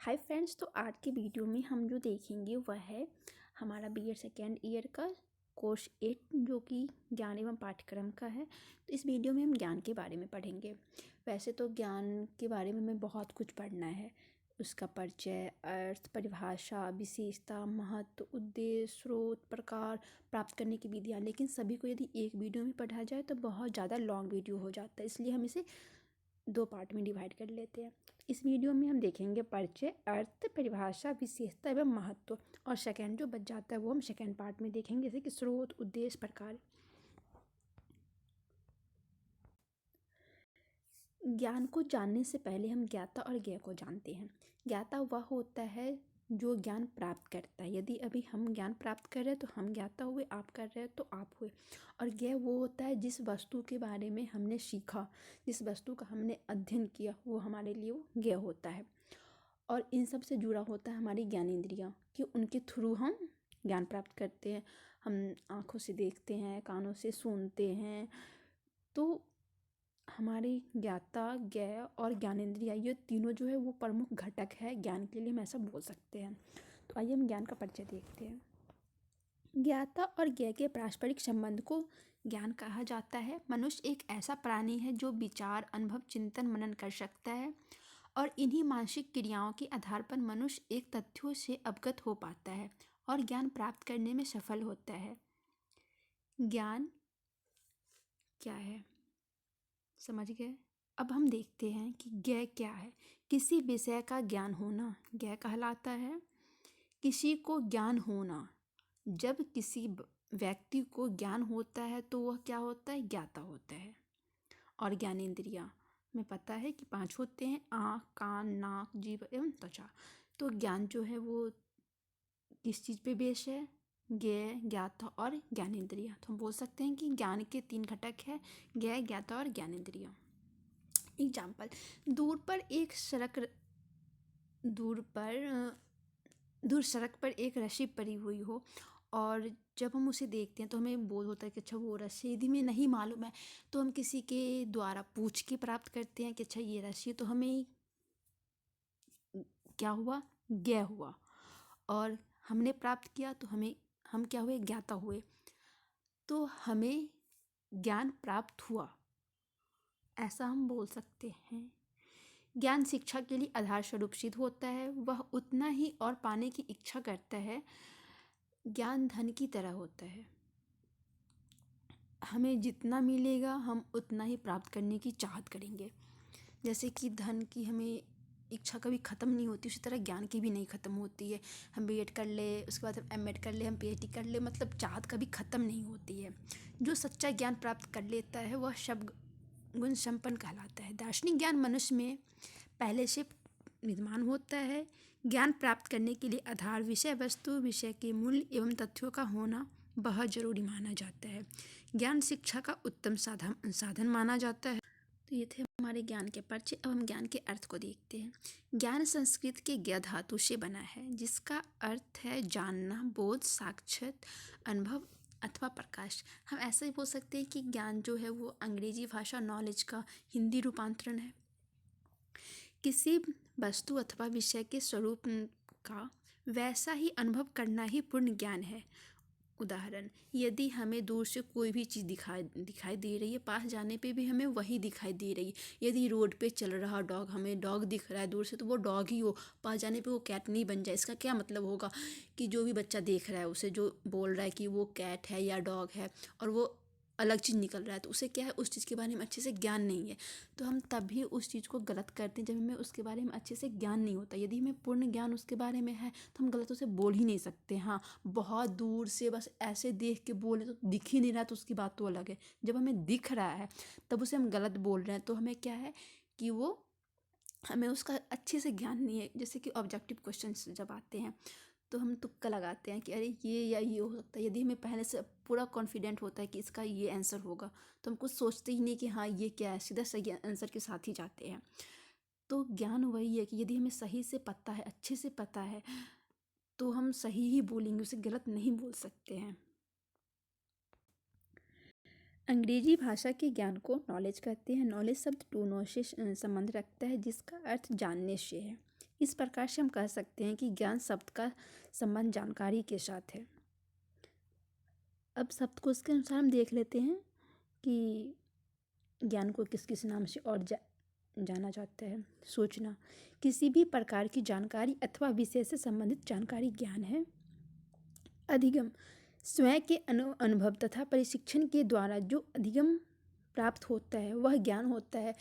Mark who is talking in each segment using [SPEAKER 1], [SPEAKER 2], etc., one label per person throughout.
[SPEAKER 1] Hi friends, तो आज की वीडियो में हम जो देखेंगे वह है हमारा बीएड सेकेंड ईयर का कोर्स 8 जो कि ज्ञान एवं पाठ्यक्रम का है। तो इस वीडियो में हम ज्ञान के बारे में पढ़ेंगे। वैसे तो ज्ञान के बारे में हमें बहुत कुछ पढ़ना है, उसका परिचय, अर्थ, परिभाषा, विशेषता, महत्व, उद्देश्य, स्रोत, प्रकार, प्राप्त करने की विधियाँ। लेकिन सभी को यदि एक वीडियो में पढ़ा जाए तो बहुत ज़्यादा लॉन्ग वीडियो हो जाता है, इसलिए हम इसे 2 पार्ट में डिवाइड कर लेते हैं। इस वीडियो में हम देखेंगे परिचय, अर्थ, परिभाषा, विशेषता एवं महत्व, और सेकंड जो बच जाता है वो हम सेकंड पार्ट में देखेंगे, जैसे कि स्रोत, उद्देश्य, प्रकार। ज्ञान को जानने से पहले हम ज्ञाता और ज्ञेय को जानते हैं। ज्ञाता वह होता है जो ज्ञान प्राप्त करता है। यदि अभी हम ज्ञान प्राप्त कर रहे हैं तो हम ज्ञाता हुए, आप कर रहे हैं तो आप हुए। और ज्ञेय वो होता है जिस वस्तु के बारे में हमने सीखा, जिस वस्तु का हमने अध्ययन किया, वो हमारे लिए वो ज्ञेय होता है। और इन सब से जुड़ा होता है हमारी ज्ञानेंद्रियाँ, कि उनके थ्रू हम ज्ञान प्राप्त करते हैं। हम आँखों से देखते हैं, कानों से सुनते हैं। तो हमारी ज्ञाता, ज्ञेय और ज्ञानेंद्रिय, ये तीनों जो है वो प्रमुख घटक है ज्ञान के लिए, हम ऐसा बोल सकते हैं। तो आइए हम ज्ञान का परिचय देखते हैं। ज्ञाता और ज्ञेय के पारस्परिक संबंध को ज्ञान कहा जाता है। मनुष्य एक ऐसा प्राणी है जो विचार, अनुभव, चिंतन, मनन कर सकता है, और इन्हीं मानसिक क्रियाओं के आधार पर मनुष्य एक तथ्यों से अवगत हो पाता है और ज्ञान प्राप्त करने में सफल होता है। ज्ञान क्या है, समझ गए? अब हम देखते हैं कि ज्ञेय क्या है। किसी विषय का ज्ञान होना ज्ञेय कहलाता है। किसी को ज्ञान होना, जब किसी व्यक्ति को ज्ञान होता है तो वह क्या होता है, ज्ञाता होता है। और ज्ञानेंद्रियाँ में पता है कि 5 होते हैं: आँख, कान, नाक, जीभ एवं त्वचा। तो ज्ञान जो है वो किस चीज़ पे बेस है, ज्ञेय, ज्ञाता और ज्ञानेंद्रिय। तो हम बोल सकते हैं कि ज्ञान के 3 घटक है: ज्ञेय, ज्ञाता और ज्ञानेंद्रिय। एग्जाम्पल, दूर सड़क पर एक रस्सी पड़ी हुई हो, और जब हम उसे देखते हैं तो हमें बोध होता है कि अच्छा वो रस्सी, यदि हमें नहीं मालूम है तो हम किसी के द्वारा पूछ के प्राप्त करते हैं कि अच्छा ये रस्सी, तो हमें क्या हुआ, ज्ञेय हुआ। और हमने प्राप्त किया तो हम क्या हुए, ज्ञाता हुए। तो हमें ज्ञान प्राप्त हुआ, ऐसा हम बोल सकते हैं। ज्ञान शिक्षा के लिए आधार स्वरूप सिद्ध होता है। वह उतना ही और पाने की इच्छा करता है। ज्ञान धन की तरह होता है, हमें जितना मिलेगा हम उतना ही प्राप्त करने की चाहत करेंगे। जैसे कि धन की हमें इच्छा कभी ख़त्म नहीं होती, उसी तरह ज्ञान की भी नहीं ख़त्म होती है। हम बीएड कर ले, उसके बाद हम एमएड कर ले, हम पीएचडी कर ले, मतलब चाहत कभी ख़त्म नहीं होती है। जो सच्चा ज्ञान प्राप्त कर लेता है वह सब गुण संपन्न कहलाता है। दार्शनिक ज्ञान मनुष्य में पहले से विद्यमान होता है। ज्ञान प्राप्त करने के लिए आधार, विषय वस्तु, विषय के मूल्य एवं तथ्यों का होना बहुत जरूरी माना जाता है। ज्ञान शिक्षा का उत्तम साधन माना जाता है। तो ये थे हमारे ज्ञान के परिचय। अब हम ज्ञान के अर्थ को देखते हैं। ज्ञान संस्कृत के ज्ञ धातु से बना है, जिसका अर्थ है जानना, बोध, साक्षात अनुभव अथवा प्रकाश। हम ऐसा ही बोल सकते हैं कि ज्ञान जो है वो अंग्रेजी भाषा नॉलेज का हिंदी रूपांतरण है। किसी वस्तु अथवा विषय के स्वरूप का वैसा ही अनुभव करना ही पूर्ण ज्ञान है। उदाहरण, यदि हमें दूर से कोई भी चीज़ दिखाई दे रही है, पास जाने पे भी हमें वही दिखाई दे रही है। यदि रोड पे चल रहा डॉग, हमें डॉग दिख रहा है दूर से, तो वो डॉग ही हो, पास जाने पे वो कैट नहीं बन जाए। इसका क्या मतलब होगा कि जो भी बच्चा देख रहा है उसे जो बोल रहा है कि वो कैट है या डॉग है, और वो अलग चीज़ निकल रहा है, तो उसे क्या है, उस चीज़ के बारे में अच्छे से ज्ञान नहीं है। तो हम तभी उस चीज़ को गलत करते हैं जब हमें उसके बारे में अच्छे से ज्ञान नहीं होता। यदि हमें पूर्ण ज्ञान उसके बारे में है तो हम गलत उसे बोल ही नहीं सकते। हाँ, बहुत दूर से बस ऐसे देख के बोले तो दिख ही नहीं रहा तो उसकी बात तो अलग है। जब हमें दिख रहा है तब उसे हम गलत बोल रहे हैं, तो हमें क्या है कि वो हमें उसका अच्छे से ज्ञान नहीं है। जैसे कि ऑब्जेक्टिव क्वेश्चंस जब आते हैं तो हम तुक्का लगाते हैं कि अरे ये या ये हो सकता है। यदि हमें पहले से पूरा कॉन्फिडेंट होता है कि इसका ये आंसर होगा, तो हम कुछ सोचते ही नहीं कि हाँ ये क्या है, सीधा सही आंसर के साथ ही जाते हैं। तो ज्ञान वही है कि यदि हमें सही से पता है, अच्छे से पता है, तो हम सही ही बोलेंगे, उसे गलत नहीं बोल सकते हैं। अंग्रेजी भाषा के ज्ञान को नॉलेज कहते हैं। नॉलेज शब्द टू नो से संबंध रखता है, जिसका अर्थ जानने से है। इस प्रकार से हम कह सकते हैं कि ज्ञान शब्द का संबंध जानकारी के साथ है। अब शब्दकोश के अनुसार हम देख लेते हैं कि ज्ञान को किस किस नाम से और जाना जाता है। सूचना, किसी भी प्रकार की जानकारी अथवा विषय से संबंधित जानकारी ज्ञान है। अधिगम, स्वयं के अनुभव तथा प्रशिक्षण के द्वारा जो अधिगम प्राप्त होता है वह ज्ञान होता है।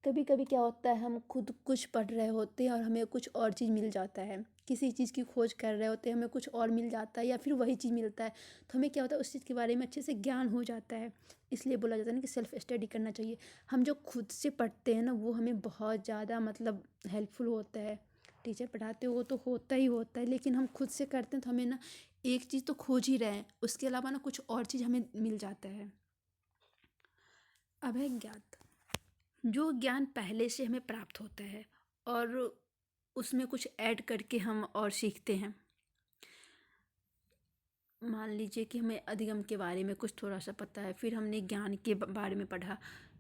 [SPEAKER 1] कभी कभी क्या होता है, हम खुद कुछ पढ़ रहे होते हैं और हमें कुछ और चीज़ मिल जाता है, किसी चीज़ की खोज कर रहे होते हैं, हमें कुछ और मिल जाता है या फिर वही चीज़ मिलता है, तो हमें क्या होता है उस चीज़ के बारे में अच्छे से ज्ञान हो जाता है। इसलिए बोला जाता है ना कि सेल्फ स्टडी करना चाहिए। हम जो खुद से पढ़ते हैं ना वो हमें बहुत ज़्यादा मतलब हेल्पफुल होता है। टीचर पढ़ाते हो तो होता ही होता है, लेकिन हम खुद से करते हैं तो हमें ना एक चीज़ तो खोज ही रहे हैं, उसके अलावा ना कुछ और चीज़ हमें मिल जाता है। अब है ज्ञात, जो ज्ञान पहले से हमें प्राप्त होता है और उसमें कुछ ऐड करके हम और सीखते हैं। मान लीजिए कि हमें अधिगम के बारे में कुछ थोड़ा सा पता है, फिर हमने ज्ञान के बारे में पढ़ा,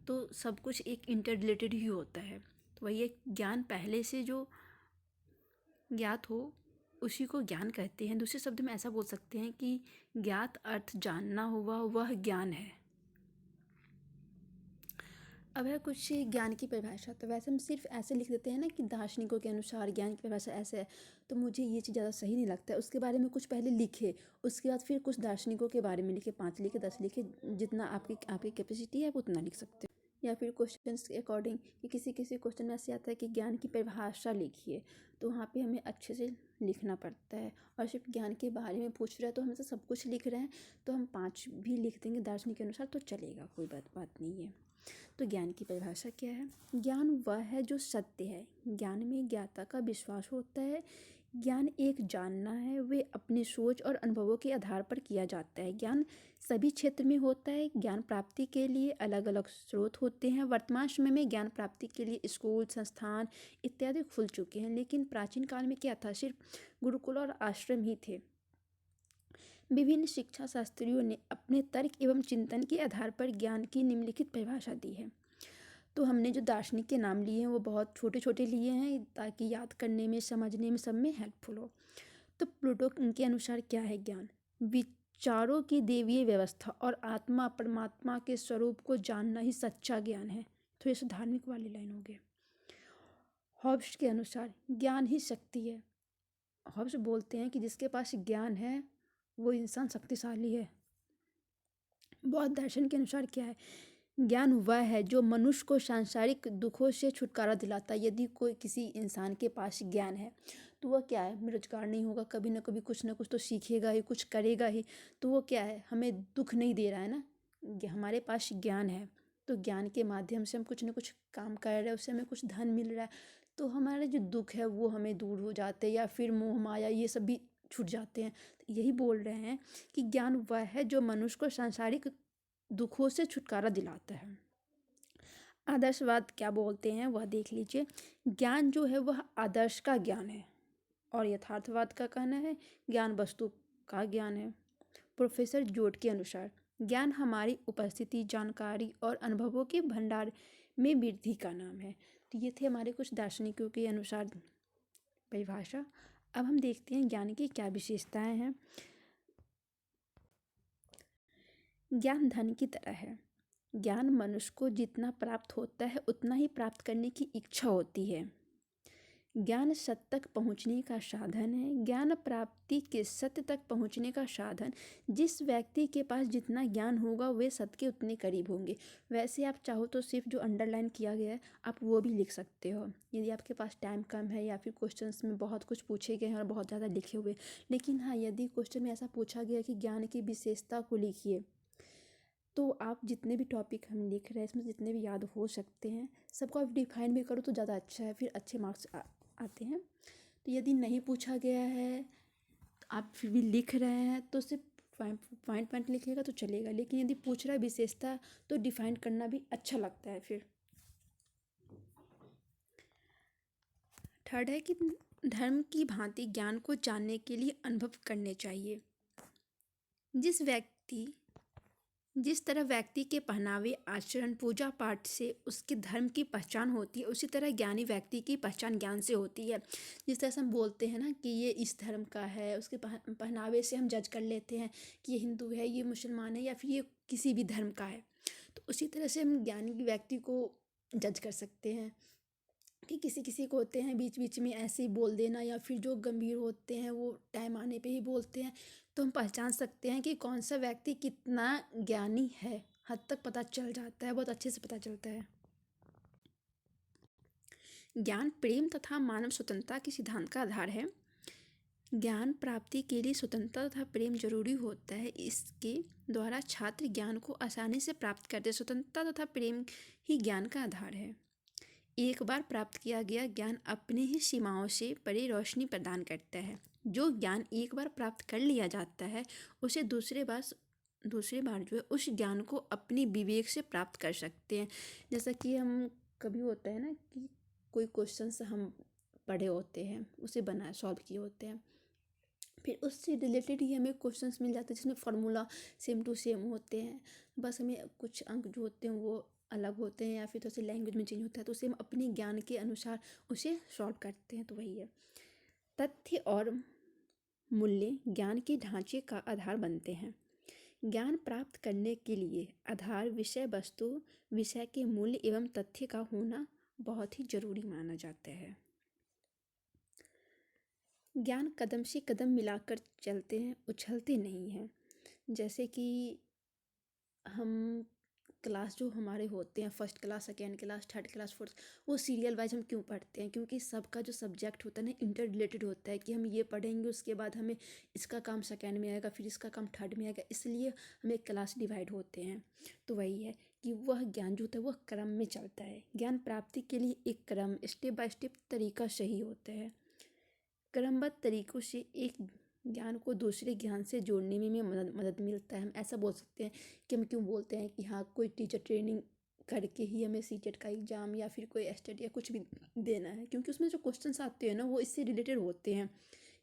[SPEAKER 1] तो सब कुछ एक इंटर रिलेटेड ही होता है। तो वही एक ज्ञान पहले से जो ज्ञात हो उसी को ज्ञान कहते हैं। दूसरे शब्द में ऐसा बोल सकते हैं कि ज्ञात अर्थ जानना हुआ वह ज्ञान है। अब है कुछ ज्ञान की परिभाषा। तो वैसे हम सिर्फ ऐसे लिख देते हैं ना कि दार्शनिकों के अनुसार ज्ञान की परिभाषा ऐसे है, तो मुझे ये चीज़ ज़्यादा सही नहीं लगता है। उसके बारे में कुछ पहले लिखे, उसके बाद फिर कुछ दार्शनिकों के बारे में लिखे, 5 लिखे 10 लिखे, जितना आपकी कैपेसिटी है वो उतना लिख सकते हो। या फिर क्वेश्चंस के अकॉर्डिंग कि किसी किसी क्वेश्चन में ऐसे आता है कि ज्ञान की परिभाषा लिखिए, तो वहाँ पे हमें अच्छे से लिखना पड़ता है। और सिर्फ ज्ञान के बारे में पूछ रहा है तो हम तो सब कुछ लिख रहे हैं, तो हम 5 भी लिख देंगे दार्शनिक के अनुसार तो चलेगा, कोई बात नहीं है। तो ज्ञान की परिभाषा क्या है? ज्ञान वह है जो सत्य है। ज्ञान में ज्ञाता का विश्वास होता है। ज्ञान एक जानना है, वे अपनी सोच और अनुभवों के आधार पर किया जाता है। ज्ञान सभी क्षेत्र में होता है। ज्ञान प्राप्ति के लिए अलग अलग स्रोत होते हैं। वर्तमान समय में ज्ञान प्राप्ति के लिए स्कूल, संस्थान इत्यादि खुल चुके हैं, लेकिन प्राचीन काल में क्या था, सिर्फ गुरुकुल और आश्रम ही थे। विभिन्न शिक्षा शास्त्रियों ने अपने तर्क एवं चिंतन के आधार पर ज्ञान की निम्नलिखित परिभाषा दी है। तो हमने जो दार्शनिक के नाम लिए हैं वो बहुत छोटे छोटे लिए हैं ताकि याद करने में, समझने में, सब में हेल्पफुल हो। तो प्लूटो के अनुसार क्या है ज्ञान? विचारों की दैवीय व्यवस्था और आत्मा परमात्मा के स्वरूप को जानना ही सच्चा ज्ञान है। तो ये धार्मिक वाली लाइन हो गई। हॉब्स के अनुसार ज्ञान ही शक्ति है। हॉब्स बोलते हैं कि जिसके पास ज्ञान है वो इंसान शक्तिशाली है। बौद्ध दर्शन के अनुसार क्या है? ज्ञान वह है जो मनुष्य को सांसारिक दुखों से छुटकारा दिलाता है। यदि कोई किसी इंसान के पास ज्ञान है तो वह क्या है, बेरोजगार नहीं होगा, कभी ना कभी कुछ ना कुछ तो सीखेगा ही, कुछ करेगा ही। तो वो क्या है, हमें दुख नहीं दे रहा है ना, हमारे पास ज्ञान है तो ज्ञान के माध्यम से हम कुछ ना कुछ काम कर रहे हैं, उससे हमें कुछ धन मिल रहा है, तो हमारे जो दुख है वो हमें दूर हो जाते हैं, या फिर मोह माया ये सब भी छूट जाते हैं। तो यही बोल रहे हैं कि ज्ञान वह है जो मनुष्य को सांसारिक दुखों से छुटकारा दिलाता है। आदर्शवाद क्या बोलते हैं वह देख लीजिए। ज्ञान जो है वह आदर्श का ज्ञान है, और यथार्थवाद का कहना है ज्ञान वस्तु का ज्ञान है। प्रोफेसर जोड के अनुसार ज्ञान हमारी उपस्थिति, जानकारी और अनुभवों के भंडार में वृद्धि का नाम है। तो ये थे हमारे कुछ दार्शनिकों के अनुसार परिभाषा। अब हम देखते हैं ज्ञान की क्या विशेषताएं हैं। ज्ञान धन की तरह है। ज्ञान मनुष्य को जितना प्राप्त होता है उतना ही प्राप्त करने की इच्छा होती है। ज्ञान सत्य तक पहुँचने का साधन है। ज्ञान प्राप्ति के सत्य तक पहुँचने का साधन। जिस व्यक्ति के पास जितना ज्ञान होगा वे सत्य के उतने करीब होंगे। वैसे आप चाहो तो सिर्फ जो अंडरलाइन किया गया है आप वो भी लिख सकते हो, यदि आपके पास टाइम कम है या फिर क्वेश्चंस में बहुत कुछ पूछे गए हैं और बहुत ज़्यादा लिखे हुए। लेकिन हाँ, यदि क्वेश्चन में ऐसा पूछा गया कि ज्ञान की विशेषता को लिखिए, तो आप जितने भी टॉपिक हम लिख रहे हैं इसमें जितने भी याद हो सकते हैं सबको आप डिफाइन भी करो तो ज़्यादा अच्छा है, फिर अच्छे मार्क्स आते हैं। तो यदि नहीं पूछा गया है आप फिर भी लिख रहे हैं तो सिर्फ पॉइंट लिखिएगा तो चलेगा, लेकिन यदि पूछ रहा है विशेषता तो डिफाइन करना भी अच्छा लगता है। फिर थर्ड है कि धर्म की भांति ज्ञान को जानने के लिए अनुभव करने चाहिए। जिस व्यक्ति जिस तरह व्यक्ति के पहनावे, आचरण, पूजा पाठ से उसके धर्म की पहचान होती है, उसी तरह ज्ञानी व्यक्ति की पहचान ज्ञान से होती है। जिस तरह से हम बोलते हैं ना कि ये इस धर्म का है, उसके पहनावे से हम जज कर लेते हैं कि ये हिंदू है, ये मुसलमान है, या फिर ये किसी भी धर्म का है। तो उसी तरह से हम ज्ञानी व्यक्ति को जज कर सकते हैं कि किसी किसी को होते हैं बीच बीच में ऐसे ही बोल देना, या फिर जो गंभीर होते हैं वो टाइम आने पे ही बोलते हैं। तो हम पहचान सकते हैं कि कौन सा व्यक्ति कितना ज्ञानी है, हद तक पता चल जाता है, बहुत अच्छे से पता चलता है। ज्ञान प्रेम तथा मानव स्वतंत्रता के सिद्धांत का आधार है। ज्ञान प्राप्ति के लिए स्वतंत्रता तथा प्रेम जरूरी होता है। इसके द्वारा छात्र ज्ञान को आसानी से प्राप्त करते हैं। स्वतंत्रता तथा प्रेम ही ज्ञान का आधार है। एक बार प्राप्त किया गया ज्ञान अपनी ही सीमाओं से परे रोशनी प्रदान करता है। जो ज्ञान एक बार प्राप्त कर लिया जाता है उसे दूसरे बार जो है उस ज्ञान को अपनी विवेक से प्राप्त कर सकते हैं। जैसा कि हम कभी होता है ना कि कोई क्वेश्चंस हम पढ़े होते हैं, उसे सॉल्व किए होते हैं, फिर उससे रिलेटेड ही हमें क्वेश्चंस मिल जाते हैं जिसमें फार्मूला सेम टू सेम होते हैं, बस हमें कुछ अंक जो होते हैं वो अलग होते हैं या फिर थोड़ा सा लैंग्वेज में चेंज होता है, तो उसे हम अपने ज्ञान के अनुसार उसे सॉल्व करते हैं। तो वही है, तथ्य और मूल्य ज्ञान के ढांचे का आधार बनते हैं। ज्ञान प्राप्त करने के लिए आधार विषय वस्तु, विषय के मूल्य एवं तथ्य का होना बहुत ही जरूरी माना जाता है। ज्ञान कदम से कदम मिलाकर चलते हैं, उछलते नहीं हैं। जैसे कि हम क्लास जो हमारे होते हैं, first class, second class, third class, fourth, वो सीरियल वाइज हम क्यों पढ़ते हैं? क्योंकि सबका जो सब्जेक्ट होता है ना इंटर रिलेटेड होता है कि हम ये पढ़ेंगे, उसके बाद हमें इसका काम सेकेंड में आएगा, फिर इसका काम थर्ड में आएगा, इसलिए हमें क्लास डिवाइड होते हैं। तो वही है कि वह ज्ञान जो होता है वह क्रम में चलता है। ज्ञान प्राप्ति के लिए एक क्रम, स्टेप बाय स्टेप तरीका सही होता है। क्रमबद्ध तरीकों से एक ज्ञान को दूसरे ज्ञान से जोड़ने में मदद मिलता है। हम ऐसा बोल सकते हैं कि हम क्यों बोलते हैं कि हाँ कोई टीचर ट्रेनिंग करके ही हमें सीटेट का एग्ज़ाम या फिर कोई एस्टेट या कुछ भी देना है, क्योंकि उसमें जो क्वेश्चंस आते हैं ना वो इससे रिलेटेड होते हैं।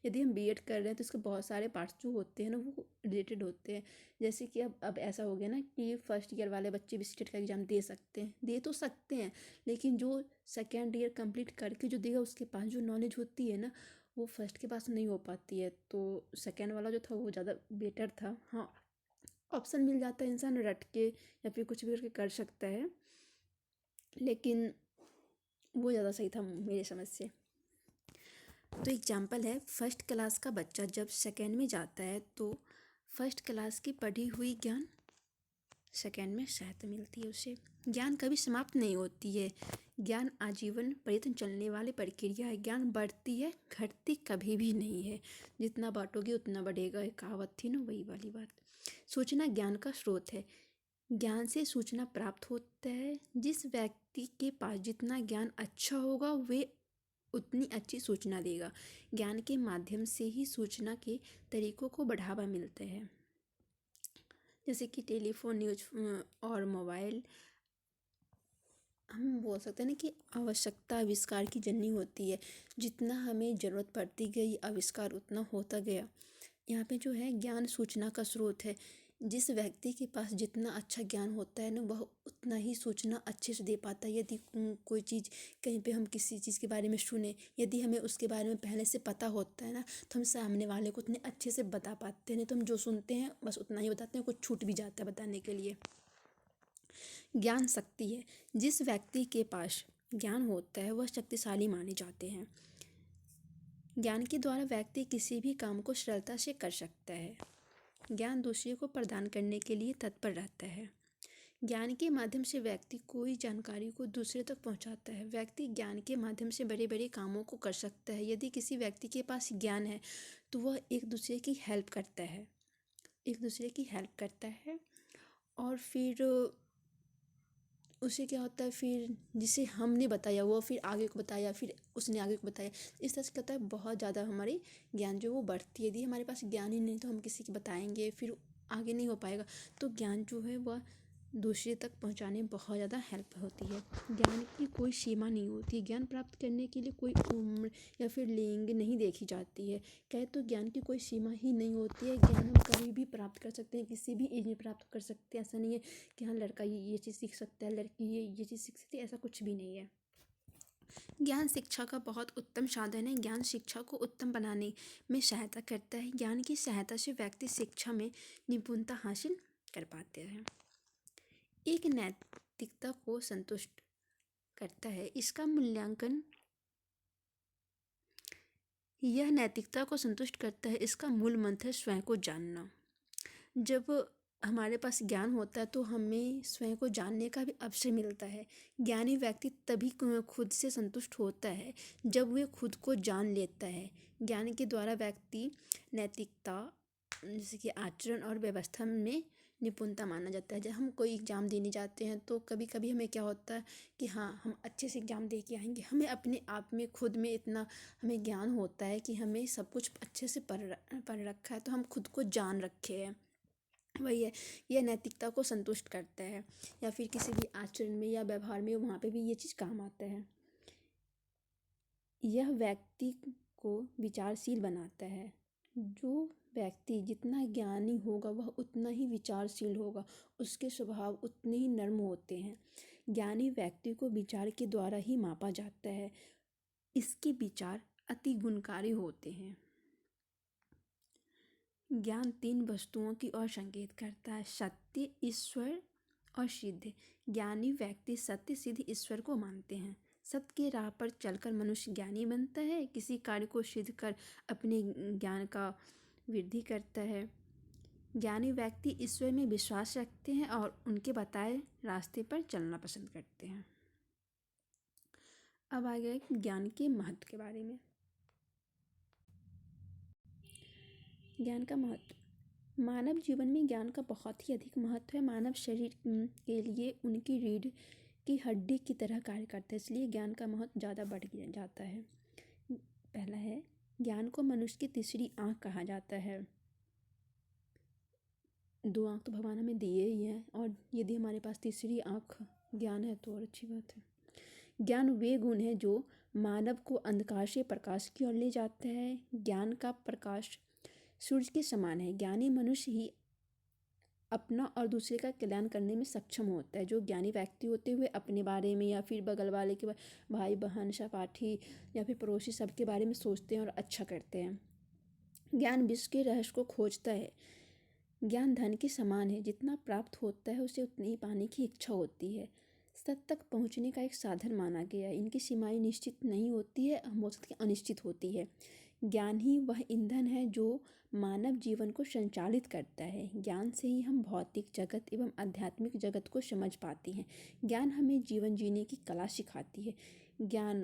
[SPEAKER 1] यदि हम बीएड कर रहे हैं तो इसके बहुत सारे पार्ट्स जो होते हैं ना वो रिलेटेड होते हैं। जैसे कि अब ऐसा हो गया ना कि फर्स्ट ईयर वाले बच्चे भी सीटेट का एग्ज़ाम दे सकते हैं, दे तो सकते हैं, लेकिन जो सेकेंड ईयर कंप्लीट करके जो देगा उसके पास जो नॉलेज होती है ना वो फर्स्ट के पास नहीं हो पाती है। तो सेकेंड वाला जो था वो ज़्यादा बेटर था। हाँ, ऑप्शन मिल जाता है, इंसान रट के या फिर कुछ भी करके कर सकता है, लेकिन वो ज़्यादा सही था मेरे समझ से। तो एग्जाम्पल है, फर्स्ट क्लास का बच्चा जब सेकेंड में जाता है तो फर्स्ट क्लास की पढ़ी हुई ज्ञान सेकेंड में सहायता मिलती है उसे। ज्ञान कभी समाप्त नहीं होती है। ज्ञान आजीवन प्रयत्न चलने वाली प्रक्रिया है। ज्ञान बढ़ती है, घटती कभी भी नहीं है। जितना बांटोगे उतना बढ़ेगा, एक कहावत थी ना, वही वाली बात। सूचना ज्ञान का स्रोत है। ज्ञान से सूचना प्राप्त होता है। जिस व्यक्ति के पास जितना ज्ञान अच्छा होगा वे उतनी अच्छी सूचना देगा। ज्ञान के माध्यम से ही सूचना के तरीकों को बढ़ावा मिलता है। जैसे कि टेलीफोन, न्यूज और मोबाइल, हम बोल सकते हैं ना कि आवश्यकता आविष्कार की जननी होती है। जितना हमें ज़रूरत पड़ती गई आविष्कार उतना होता गया। यहाँ पे जो है ज्ञान सूचना का स्रोत है। जिस व्यक्ति के पास जितना अच्छा ज्ञान होता है ना वह उतना ही सूचना अच्छे से दे पाता है। यदि कोई चीज़ कहीं पे हम किसी चीज़ के बारे में सुने, यदि हमें उसके बारे में पहले से पता होता है ना तो हम सामने वाले को उतने अच्छे से बता पाते हैं। नहीं तो हम जो सुनते हैं बस उतना ही बताते हैं, कुछ छूट भी जाता है बताने के लिए। ज्ञान शक्ति है। जिस व्यक्ति के पास ज्ञान होता है वह शक्तिशाली माने जाते हैं। ज्ञान के द्वारा व्यक्ति किसी भी काम को सरलता से कर सकता है। ज्ञान दूसरे को प्रदान करने के लिए तत्पर रहता है। ज्ञान के माध्यम से व्यक्ति कोई जानकारी को दूसरे तक पहुंचाता है। व्यक्ति ज्ञान के माध्यम से बड़े बड़े कामों को कर सकता है। यदि किसी व्यक्ति के पास ज्ञान है तो वह एक दूसरे की हेल्प करता है, और फिर उसे क्या होता है, फिर जिसे हमने बताया वो फिर आगे को बताया, फिर उसने आगे को बताया। इस तरह से क्या होता है, बहुत ज़्यादा हमारी ज्ञान जो वो बढ़ती है। यदि हमारे पास ज्ञान ही नहीं तो हम किसी की बताएंगे फिर आगे नहीं हो पाएगा। तो ज्ञान जो है वह दूसरे तक पहुंचाने में बहुत ज़्यादा हेल्प होती है। ज्ञान की कोई सीमा नहीं होती। ज्ञान प्राप्त करने के लिए कोई उम्र या फिर लिंग नहीं देखी जाती है। कहे तो ज्ञान की कोई सीमा ही नहीं होती है। ज्ञान हम कभी भी प्राप्त कर सकते हैं, किसी भी एज में प्राप्त कर सकते हैं। ऐसा नहीं है कि हाँ लड़का ये चीज़ सीख सकता है, लड़की ये चीज़ सीख सकती है, ऐसा कुछ भी नहीं है। ज्ञान शिक्षा का बहुत उत्तम साधन है। ज्ञान शिक्षा को उत्तम बनाने में सहायता करता है। ज्ञान की सहायता से व्यक्ति शिक्षा में निपुणता हासिल कर पाते हैं। एक नैतिकता को संतुष्ट करता है। इसका मूल्यांकन यह नैतिकता को संतुष्ट करता है। इसका मूल मंत्र है स्वयं को जानना। जब हमारे पास ज्ञान होता है तो हमें स्वयं को जानने का भी अवसर मिलता है। ज्ञानी व्यक्ति तभी खुद से संतुष्ट होता है जब वह खुद को जान लेता है। ज्ञान के द्वारा व्यक्ति नैतिकता जैसे कि आचरण और व्यवस्था में निपुणता माना जाता है। जब हम कोई एग्ज़ाम देने जाते हैं तो कभी कभी हमें क्या होता है कि हाँ हम अच्छे से एग्ज़ाम दे के आएंगे। हमें अपने आप में खुद में इतना हमें ज्ञान होता है कि हमें सब कुछ अच्छे से पढ़ रखा है, तो हम खुद को जान रखे हैं। वही है, यह नैतिकता को संतुष्ट करता है। या फिर किसी भी आचरण में या व्यवहार में वहाँ पे भी ये चीज़ काम आता है। यह व्यक्ति को विचारशील बनाता है। जो व्यक्ति जितना ज्ञानी होगा वह उतना ही विचारशील होगा, उसके स्वभाव उतने ही नर्म होते हैं। ज्ञानी व्यक्ति को विचार के द्वारा ही मापा जाता है। इसके विचार अति गुणकारी होते हैं। ज्ञान 3 वस्तुओं की ओर संकेत करता है: सत्य, ईश्वर और सिद्ध। ज्ञानी व्यक्ति सत्य, सिद्ध, ईश्वर को मानते हैं। सत्य के राह पर चलकर मनुष्य ज्ञानी बनता है। किसी कार्य को सिद्ध कर अपने ज्ञान का वृद्धि करता है। ज्ञानी व्यक्ति ईश्वर में विश्वास रखते हैं और उनके बताए रास्ते पर चलना पसंद करते हैं। अब आ गए ज्ञान के महत्व के बारे में। ज्ञान का महत्व। मानव जीवन में ज्ञान का बहुत ही अधिक महत्व है। मानव शरीर के लिए उनकी रीढ़ की हड्डी की तरह कार्य करता है, इसलिए ज्ञान का महत्व ज़्यादा बढ़ जाता है। पहला है, ज्ञान को मनुष्य की तीसरी आँख कहा जाता है। 2 आँख तो भगवान हमें दिए ही हैं, और यदि हमारे पास तीसरी आँख ज्ञान है तो और अच्छी बात है। ज्ञान वे गुण है जो मानव को अंधकार से प्रकाश की ओर ले जाता है। ज्ञान का प्रकाश सूर्य के समान है। ज्ञानी मनुष्य ही अपना और दूसरे का कल्याण करने में सक्षम होता है। जो ज्ञानी व्यक्ति होते हुए अपने बारे में या फिर बगल वाले के भाई बहन सहपाठी या फिर पड़ोसी सबके बारे में सोचते हैं और अच्छा करते हैं। ज्ञान विश्व के रहस्य को खोजता है। ज्ञान धन के समान है, जितना प्राप्त होता है उसे उतनी ही पाने की इच्छा होती है। सत्य तक पहुँचने का एक साधन माना गया है। इनकी सीमाएं निश्चित नहीं होती है, हो सकती है अनिश्चित होती है। ज्ञान ही वह ईंधन है जो मानव जीवन को संचालित करता है। ज्ञान से ही हम भौतिक जगत एवं आध्यात्मिक जगत को समझ पाते हैं। ज्ञान हमें जीवन जीने की कला सिखाती है। ज्ञान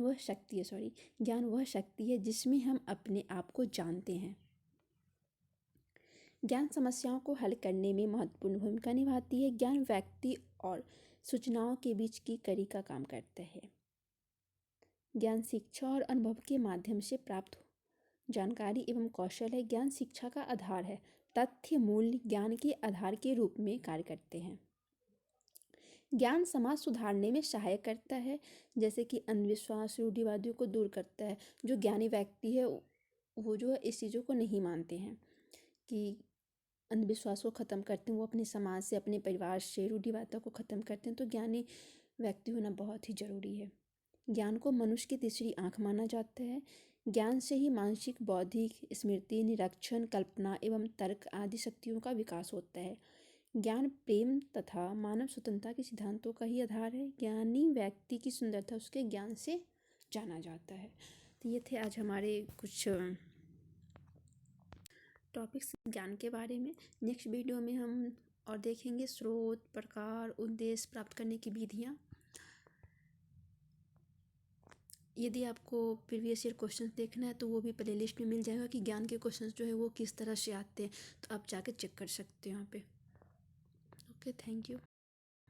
[SPEAKER 1] वह शक्ति है जिसमें हम अपने आप को जानते हैं। ज्ञान समस्याओं को हल करने में महत्वपूर्ण भूमिका निभाती है। ज्ञान व्यक्ति और सूचनाओं के बीच की कड़ी का काम करता है। ज्ञान शिक्षा और अनुभव के माध्यम से प्राप्त जानकारी एवं कौशल है। ज्ञान शिक्षा का आधार है। तथ्य मूल्य ज्ञान के आधार के रूप में कार्य करते हैं। ज्ञान समाज सुधारने में सहायक करता है, जैसे कि अंधविश्वास रूढ़िवादियों को दूर करता है। जो ज्ञानी व्यक्ति है वो जो है इस चीज़ों को नहीं मानते हैं कि अंधविश्वास को ख़त्म करते हैं। वो अपने समाज से, अपने परिवार से रूढ़िवादिता को ख़त्म करते हैं। तो ज्ञानी व्यक्ति होना बहुत ही ज़रूरी है। ज्ञान को मनुष्य की तीसरी आँख माना जाता है। ज्ञान से ही मानसिक, बौद्धिक, स्मृति, निरीक्षण, कल्पना एवं तर्क आदि शक्तियों का विकास होता है। ज्ञान प्रेम तथा मानव स्वतंत्रता के सिद्धांतों का ही आधार है। ज्ञानी व्यक्ति की सुंदरता उसके ज्ञान से जाना जाता है। तो ये थे आज हमारे कुछ टॉपिक्स ज्ञान के बारे में। नेक्स्ट वीडियो में हम और देखेंगे स्रोत, प्रकार, उद्देश्य, प्राप्त करने की विधियाँ। यदि आपको प्रीवियस ईयर क्वेश्चंस देखना है तो वो भी प्लेलिस्ट में मिल जाएगा कि ज्ञान के क्वेश्चंस जो है वो किस तरह से आते हैं, तो आप जाके चेक कर सकते हो यहाँ पे। Okay, thank you.